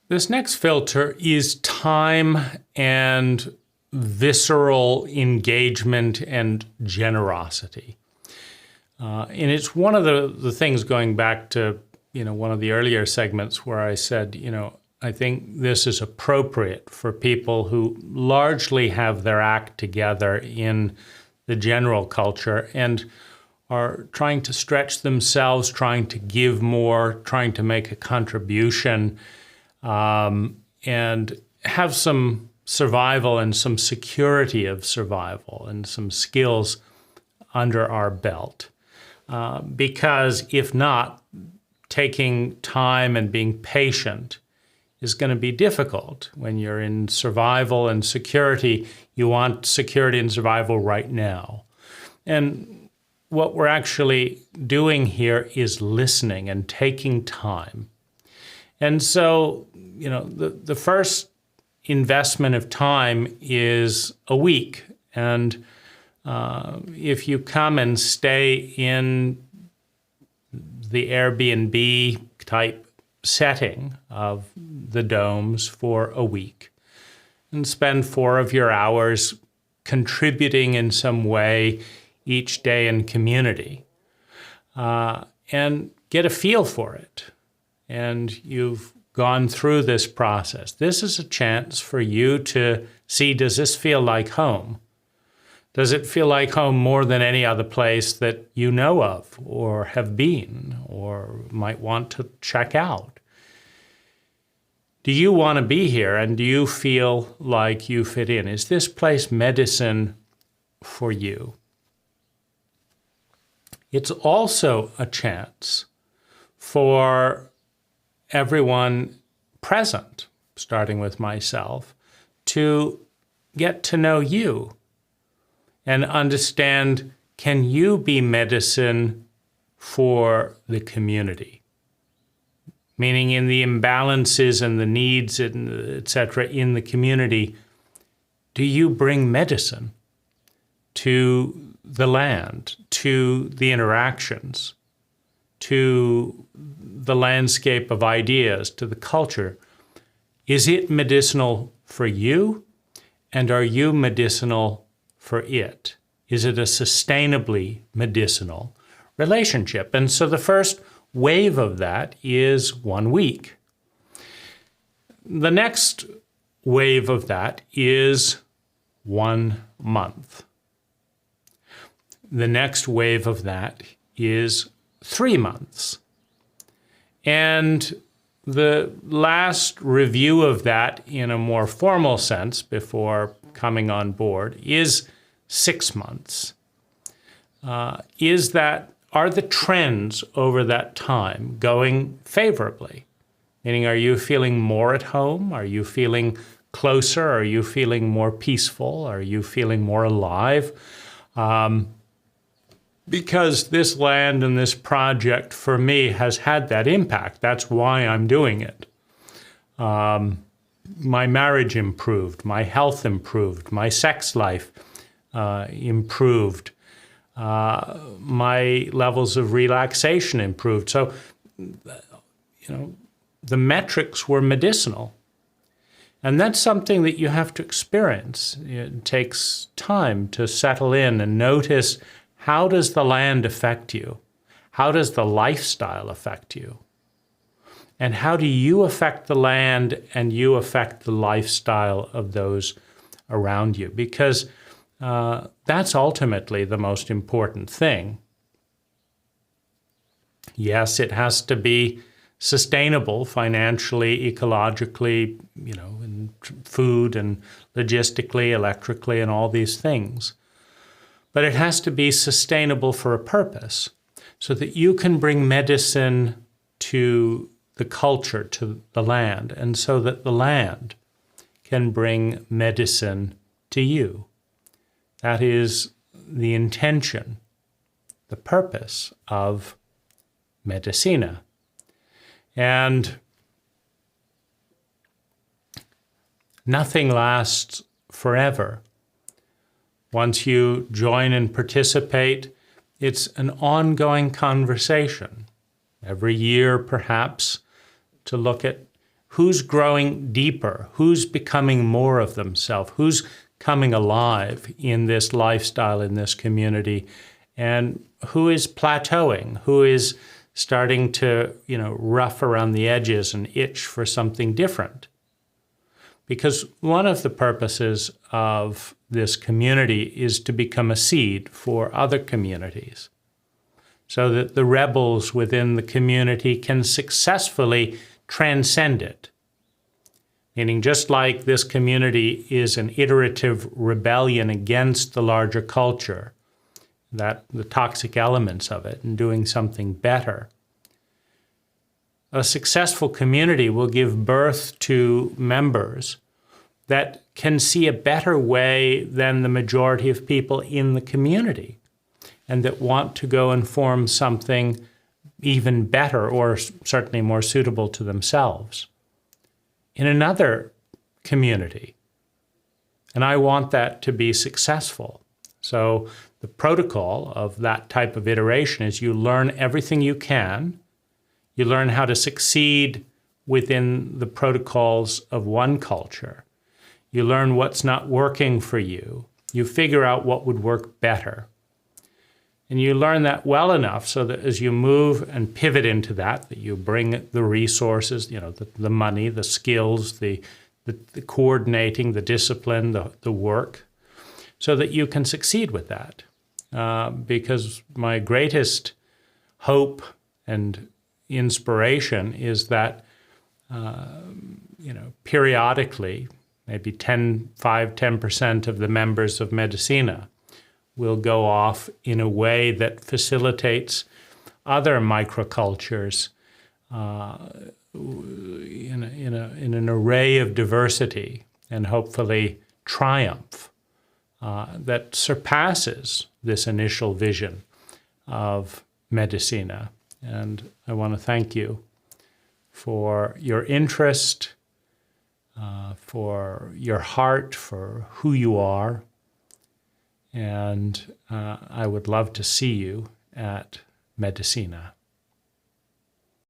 This next filter is time and visceral engagement and generosity. And it's one of the things, going back to, one of the earlier segments where I said, I think this is appropriate for people who largely have their act together in the general culture and are trying to stretch themselves, trying to give more, trying to make a contribution, and have some survival and some security of survival and some skills under our belt. Because if not, taking time and being patient is going to be difficult. When you're in survival and security, you want security and survival right now. And what we're actually doing here is listening and taking time. And so, the first investment of time is a week. And if you come and stay in the Airbnb type setting of the domes for a week and spend 4 of your hours contributing in some way each day in community, and get a feel for it, and you've gone through this process, this is a chance for you to see, does this feel like home? Does it feel like home more than any other place that you know of or have been or might want to check out? Do you want to be here, and do you feel like you fit in? Is this place medicine for you? It's also a chance for everyone present, starting with myself, to get to know you and understand, can you be medicine for the community? Meaning, in the imbalances and the needs, et cetera, in the community, do you bring medicine to the land, to the interactions, to the landscape of ideas, to the culture? Is it medicinal for you? And are you medicinal for it? Is it a sustainably medicinal relationship? And so the first wave of that is 1 week. The next wave of that is 1 month. The next wave of that is 3 months. And the last review of that in a more formal sense before coming on board is 6 months. Are the trends over that time going favorably? Meaning, are you feeling more at home? Are you feeling closer? Are you feeling more peaceful? Are you feeling more alive? Because this land and this project for me has had that impact. That's why I'm doing it. My marriage improved, my health improved, my sex life improved, my levels of relaxation improved. So, the metrics were medicinal. And that's something that you have to experience. It takes time to settle in and notice, how does the land affect you? How does the lifestyle affect you? And how do you affect the land and you affect the lifestyle of those around you? Because that's ultimately the most important thing. Yes, it has to be sustainable financially, ecologically, in food and logistically, electrically, and all these things. But it has to be sustainable for a purpose, so that you can bring medicine to the culture, to the land, and so that the land can bring medicine to you. That is the intention, the purpose of Medicina. And nothing lasts forever. Once you join and participate, it's an ongoing conversation. Every year, perhaps, to look at who's growing deeper, who's becoming more of themselves, who's coming alive in this lifestyle, in this community, and who is plateauing, who is starting to, rough around the edges and itch for something different. Because one of the purposes of this community is to become a seed for other communities, so that the rebels within the community can successfully transcend it. Meaning, just like this community is an iterative rebellion against the larger culture, that the toxic elements of it, and doing something better, a successful community will give birth to members that can see a better way than the majority of people in the community, and that want to go and form something even better, or certainly more suitable to themselves, in another community. And I want that to be successful. So the protocol of that type of iteration is you learn everything you can. You learn how to succeed within the protocols of one culture. You learn what's not working for you. You figure out what would work better. And you learn that well enough so that as you move and pivot into that you bring the resources, the money, the skills, the coordinating, the discipline, the work, so that you can succeed with that. Because my greatest hope and inspiration is that, periodically, maybe 10% of the members of Medicina will go off in a way that facilitates other microcultures in an array of diversity, and hopefully triumph that surpasses this initial vision of Medicina. And I want to thank you for your interest, for your heart, for who you are. And I would love to see you at Medicina.